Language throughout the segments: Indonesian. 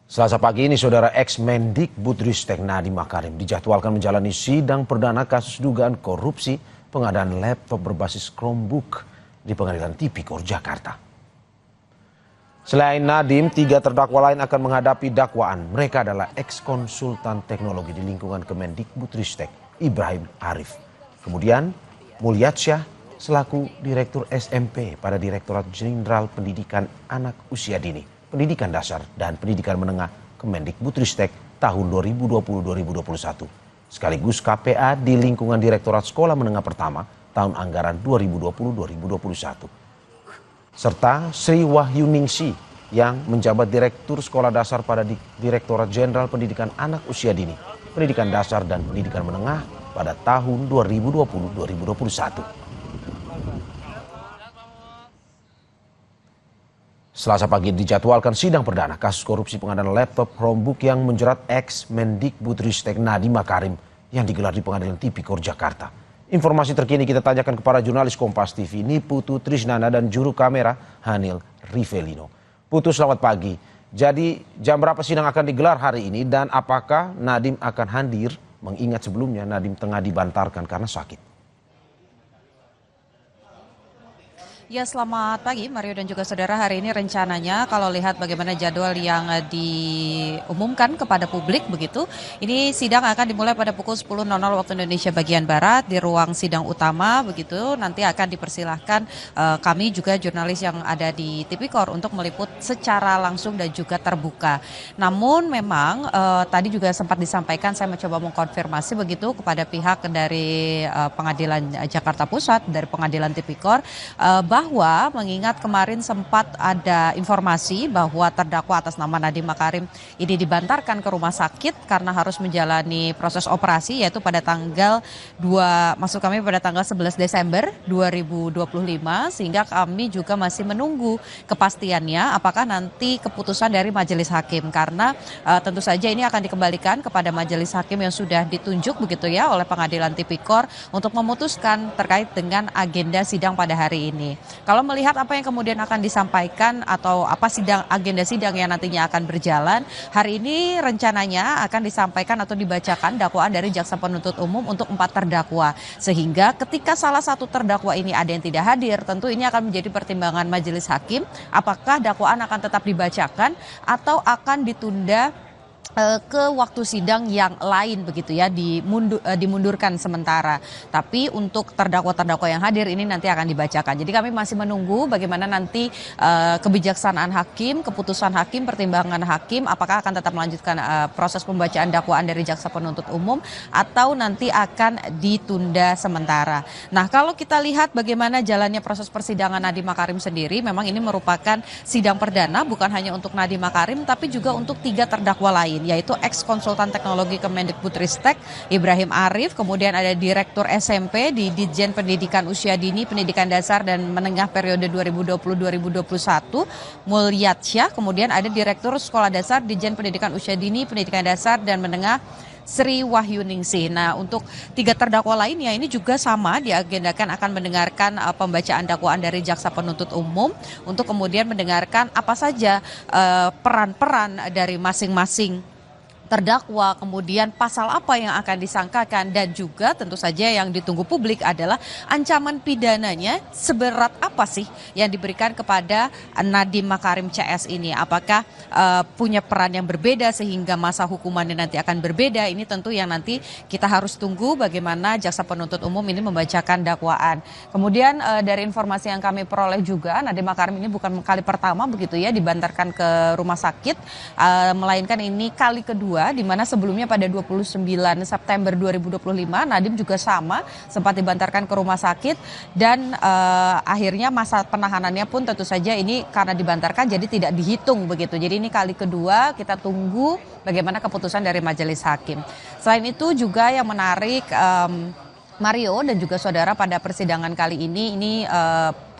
Selasa pagi ini, Saudara ex-Mendikbudristek Nadiem Makarim dijadwalkan menjalani sidang perdana kasus dugaan korupsi pengadaan laptop berbasis Chromebook di Pengadilan Tipikor, Jakarta. Selain Nadiem, 3 terdakwa lain akan menghadapi dakwaan. Mereka adalah ex-konsultan teknologi di lingkungan Kemendikbudristek, Ibrahim Arif. Kemudian Mulyasyah selaku Direktur SMP pada Direktorat Jenderal Pendidikan Anak Usia Dini, Pendidikan Dasar dan Pendidikan Menengah Kemendikbudristek tahun 2020-2021. Sekaligus KPA di lingkungan Direktorat Sekolah Menengah Pertama tahun anggaran 2020-2021. Serta Sri Wahyuningsi yang menjabat Direktur Sekolah Dasar pada Direktorat Jenderal Pendidikan Anak Usia Dini, Pendidikan Dasar dan Pendidikan Menengah pada tahun 2020-2021. Selasa pagi dijadwalkan sidang perdana kasus korupsi pengadaan laptop Chromebook yang menjerat ex-Mendikbudristek Nadiem Makarim yang digelar di Pengadilan Tipikor, Jakarta. Informasi terkini kita tanyakan kepada jurnalis Kompas TV Niputu Trisnanda dan juru kamera Hanil Rivelino. Putu, selamat pagi. Jadi jam berapa sidang akan digelar hari ini dan apakah Nadiem akan hadir, mengingat sebelumnya Nadiem tengah dibantarkan karena sakit? Ya, selamat pagi Mario dan juga saudara. Hari ini rencananya kalau lihat bagaimana jadwal yang diumumkan kepada publik begitu, ini sidang akan dimulai pada pukul 10.00 waktu Indonesia bagian Barat di ruang sidang utama begitu. Nanti akan dipersilahkan kami juga jurnalis yang ada di Tipikor untuk meliput secara langsung dan juga terbuka. Namun memang tadi juga sempat disampaikan, saya mencoba mengkonfirmasi begitu kepada pihak dari Pengadilan Jakarta Pusat, dari Pengadilan Tipikor, bahwa mengingat kemarin sempat ada informasi bahwa terdakwa atas nama Nadiem Makarim ini dibantarkan ke rumah sakit karena harus menjalani proses operasi, yaitu pada tanggal 11 Desember 2025, sehingga kami juga masih menunggu kepastiannya apakah nanti keputusan dari majelis hakim, karena tentu saja ini akan dikembalikan kepada majelis hakim yang sudah ditunjuk begitu ya oleh Pengadilan Tipikor untuk memutuskan terkait dengan agenda sidang pada hari ini. Kalau melihat apa yang kemudian akan disampaikan atau apa agenda sidang yang nantinya akan berjalan, hari ini rencananya akan disampaikan atau dibacakan dakwaan dari jaksa penuntut umum untuk 4 terdakwa. Sehingga ketika salah satu terdakwa ini ada yang tidak hadir, tentu ini akan menjadi pertimbangan majelis hakim apakah dakwaan akan tetap dibacakan atau akan ditunda ke waktu sidang yang lain begitu ya, dimundurkan sementara. Tapi untuk terdakwa-terdakwa yang hadir ini nanti akan dibacakan. Jadi kami masih menunggu bagaimana nanti kebijaksanaan hakim, keputusan hakim, pertimbangan hakim, apakah akan tetap melanjutkan proses pembacaan dakwaan dari jaksa penuntut umum atau nanti akan ditunda sementara. Nah, kalau kita lihat bagaimana jalannya proses persidangan Nadiem Makarim sendiri, memang ini merupakan sidang perdana bukan hanya untuk Nadiem Makarim tapi juga untuk 3 terdakwa lain, yaitu ex-konsultan teknologi Kemendikbudristek Ibrahim Arif, kemudian ada Direktur SMP di Ditjen Pendidikan Usia Dini, Pendidikan Dasar dan Menengah periode 2020-2021 Mulyasyah, kemudian ada Direktur Sekolah Dasar Ditjen Pendidikan Usia Dini, Pendidikan Dasar dan Menengah Sri Wahyuningsi. Nah, untuk 3 terdakwa lainnya ini juga sama diagendakan akan mendengarkan pembacaan dakwaan dari jaksa penuntut umum untuk kemudian mendengarkan apa saja peran-peran dari masing-masing terdakwa, kemudian pasal apa yang akan disangkakan, dan juga tentu saja yang ditunggu publik adalah ancaman pidananya seberat apa sih yang diberikan kepada Nadiem Makarim CS ini. Apakah punya peran yang berbeda sehingga masa hukumannya nanti akan berbeda. Ini tentu yang nanti kita harus tunggu bagaimana jaksa penuntut umum ini membacakan dakwaan. Kemudian dari informasi yang kami peroleh juga, Nadiem Makarim ini bukan kali pertama begitu ya dibantarkan ke rumah sakit, melainkan ini kali kedua, di mana sebelumnya pada 29 September 2025 Nadiem juga sama sempat dibantarkan ke rumah sakit dan akhirnya masa penahanannya pun tentu saja ini karena dibantarkan jadi tidak dihitung begitu. Jadi ini kali kedua, kita tunggu bagaimana keputusan dari majelis hakim. Selain itu juga yang menarik Mario dan juga saudara pada persidangan kali ini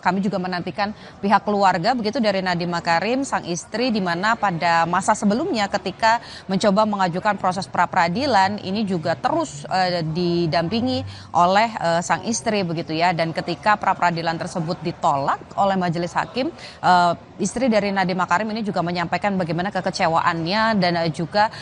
kami juga menantikan pihak keluarga begitu dari Nadiem Makarim, sang istri, di mana pada masa sebelumnya ketika mencoba mengajukan proses pra-peradilan ini juga terus didampingi oleh sang istri begitu ya. Dan ketika pra-peradilan tersebut ditolak oleh majelis hakim, istri dari Nadiem Makarim ini juga menyampaikan bagaimana kekecewaannya dan juga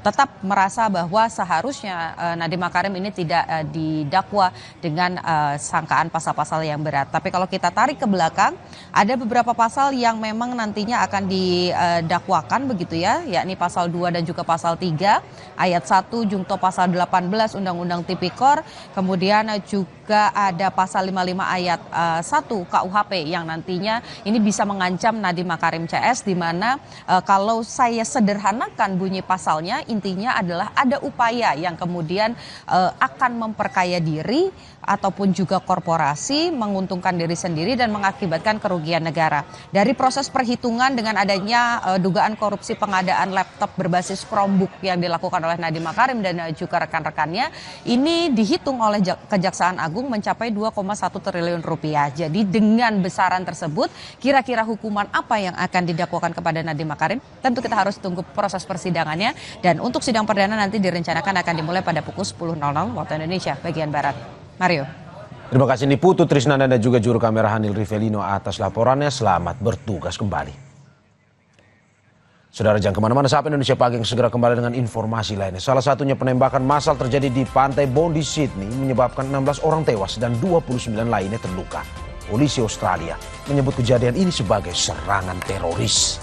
tetap merasa bahwa seharusnya Nadiem Makarim ini tidak didakwa dengan sangkaan pasal-pasal yang berat. Tapi kalau kita tarik ke belakang, ada beberapa pasal yang memang nantinya akan didakwakan begitu ya, yakni pasal 2 dan juga pasal 3, ayat 1 jungto pasal 18 Undang-Undang Tipikor, kemudian juga ada pasal 55 ayat 1 KUHP yang nantinya ini bisa mengancam Nadiem Makarim CS, di mana kalau saya sederhanakan bunyi pasalnya, intinya adalah ada upaya yang kemudian akan memperkaya diri ataupun juga korporasi, menguntungkan diri sendiri dan mengakibatkan kerugian negara. Dari proses perhitungan dengan adanya dugaan korupsi pengadaan laptop berbasis Chromebook yang dilakukan oleh Nadiem Makarim dan juga rekan-rekannya, ini dihitung oleh Kejaksaan Agung mencapai 2,1 triliun rupiah. Jadi dengan besaran tersebut, kira-kira hukuman apa yang akan didakwakan kepada Nadiem Makarim? Tentu kita harus tunggu proses persidangannya, dan untuk sidang perdana nanti direncanakan akan dimulai pada pukul 10.00 waktu Indonesia bagian Barat. Mario. Terima kasih Niputu Trisnanda dan juga juru kamera Hanil Rivelino atas laporannya. Selamat bertugas kembali. Saudara, jangan kemana-mana, Sapa Indonesia Pagi yang segera kembali dengan informasi lainnya. Salah satunya penembakan massal terjadi di Pantai Bondi, Sydney, menyebabkan 16 orang tewas dan 29 lainnya terluka. Polisi Australia menyebut kejadian ini sebagai serangan teroris.